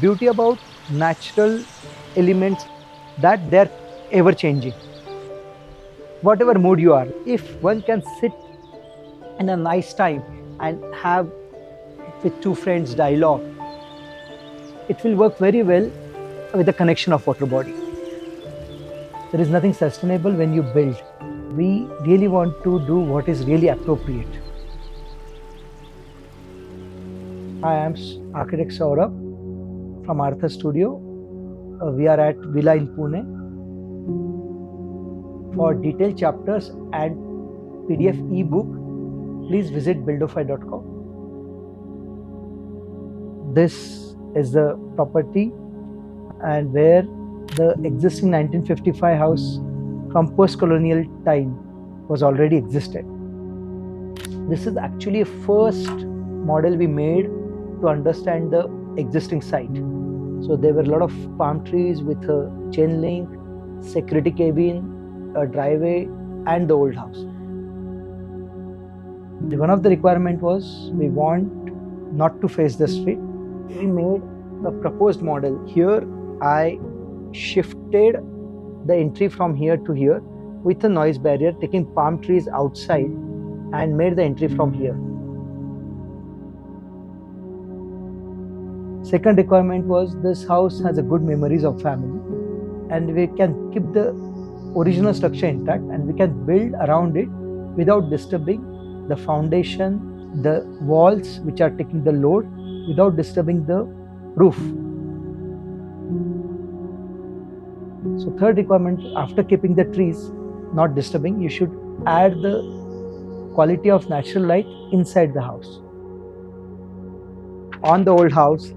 beauty about natural elements that they're ever changing. Whatever mood you are, if one can sit in a nice time and have with two friends dialogue, it will work very well with the connection of water body. There is nothing sustainable when you build. We really want to do what is really appropriate. Hi, I'm architect Saurabh from Artha Studio. We are at Villa in Pune. For detailed chapters and PDF ebook, please visit buildofy.com. This is the property and where the existing 1955 house from post-colonial time was already existed. This is actually a first model we made to understand the existing site. So there were a lot of palm trees with a chain link, security cabin, a driveway, and the old house. One of the requirement was we want not to face the street. We made a proposed model. Here I shifted the entry from here to here with a noise barrier, taking palm trees outside and made the entry from here. Second requirement was this house has a good memories of family and we can keep the original structure intact and we can build around it without disturbing the foundation, the walls which are taking the load, without disturbing the roof. So third requirement, after keeping the trees not disturbing, you should add the quality of natural light inside the house. On the old house,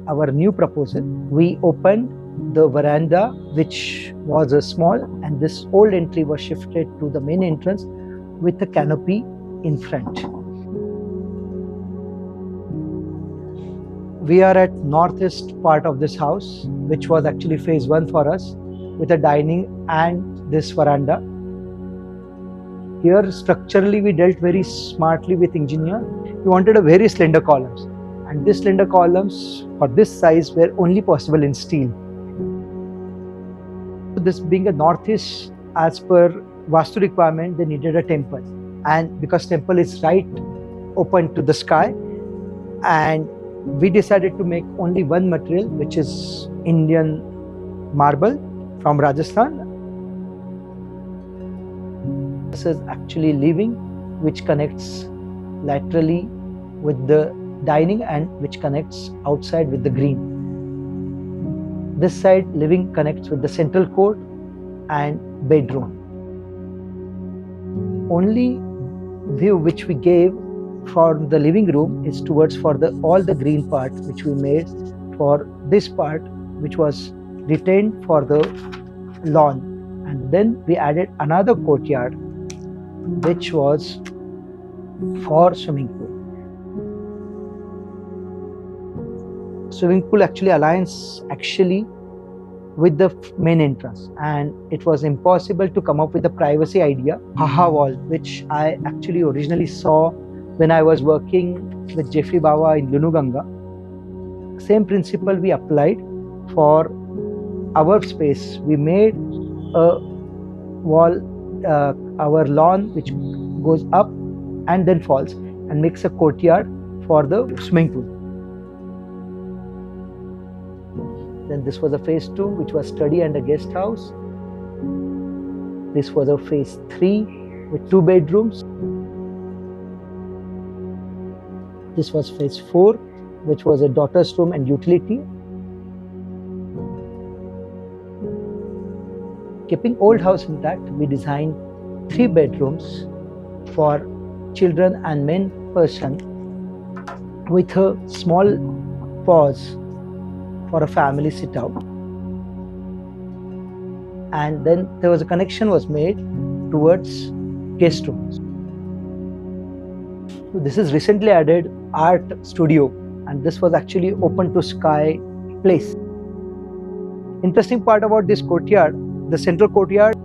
our new proposal, we opened the veranda, which was a small, and this old entry was shifted to the main entrance with a canopy in front. We are at northeast part of this house, which was actually phase 1 for us, with a dining and this veranda. Here structurally we dealt very smartly with engineer. We wanted a very slender columns, and these slender columns for this size were only possible in steel. This being a northeast, as per Vastu requirement, they needed a temple, and because temple is right open to the sky, and we decided to make only one material, which is Indian marble from Rajasthan. This is actually living, which connects laterally with the dining and which connects outside with the green. This side living connects with the central court and bedroom. Only view which we gave for the living room is towards for the all the green part which we made for this part, which was retained for the lawn, and then we added another courtyard which was for swimming pool. Swimming pool actually aligns with the main entrance, and it was impossible to come up with a privacy idea. Haha wall, which I actually originally saw when I was working with Jeffrey Bawa in Lunuganga. Same principle we applied for our space. We made a wall, our lawn, which goes up and then falls and makes a courtyard for the swimming pool. Then this was a phase 2, which was study and a guest house. This was a phase 3 with 2 bedrooms. This was phase 4, which was a daughter's room and utility. Keeping old house intact, we designed 3 bedrooms for children and men person with a small pause for a family sit out. And then there was a connection was made towards guest rooms. So this is recently added art studio, and this was actually open to sky place. Interesting part about this courtyard, the central courtyard,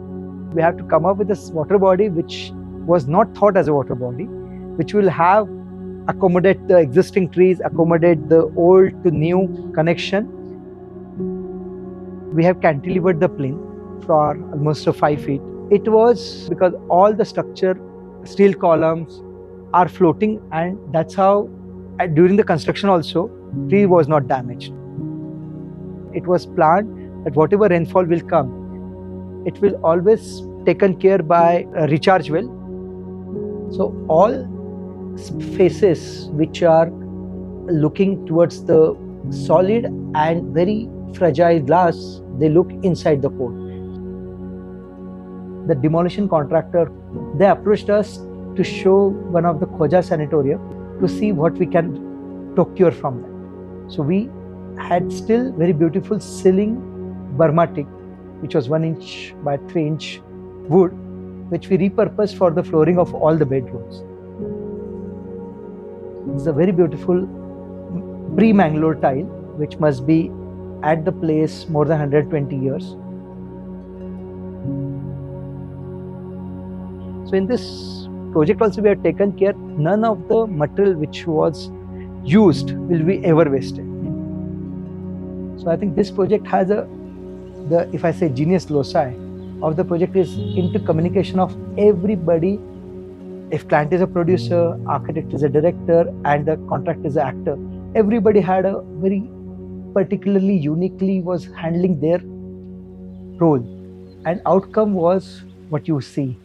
we have to come up with this water body which was not thought as a water body, which will have accommodate the existing trees, accommodate the old to new connection. We have cantilevered the plinth for almost 5 feet. It was because all the structure, steel columns are floating, and that's how during the construction also tree was not damaged. It was planned that whatever rainfall will come, it will always taken care by a recharge well. So all faces which are looking towards the solid and very fragile glass, they look inside the court. The demolition contractor, they approached us to show one of the Khoja sanatorium to see what we can procure from that. So we had still very beautiful ceiling Burma teak, which was 1 inch by 3 inch wood, which we repurposed for the flooring of all the bedrooms. It's a very beautiful pre-Mangalore tile, which must be at the place more than 120 years. So in this project also we have taken care, none of the material which was used will be ever wasted. So I think this project has if I say genius loci of the project is into communication of everybody. If client is a producer, architect is a director, and the contractor is an actor, everybody had a very particularly uniquely was handling their role, and outcome was what you see.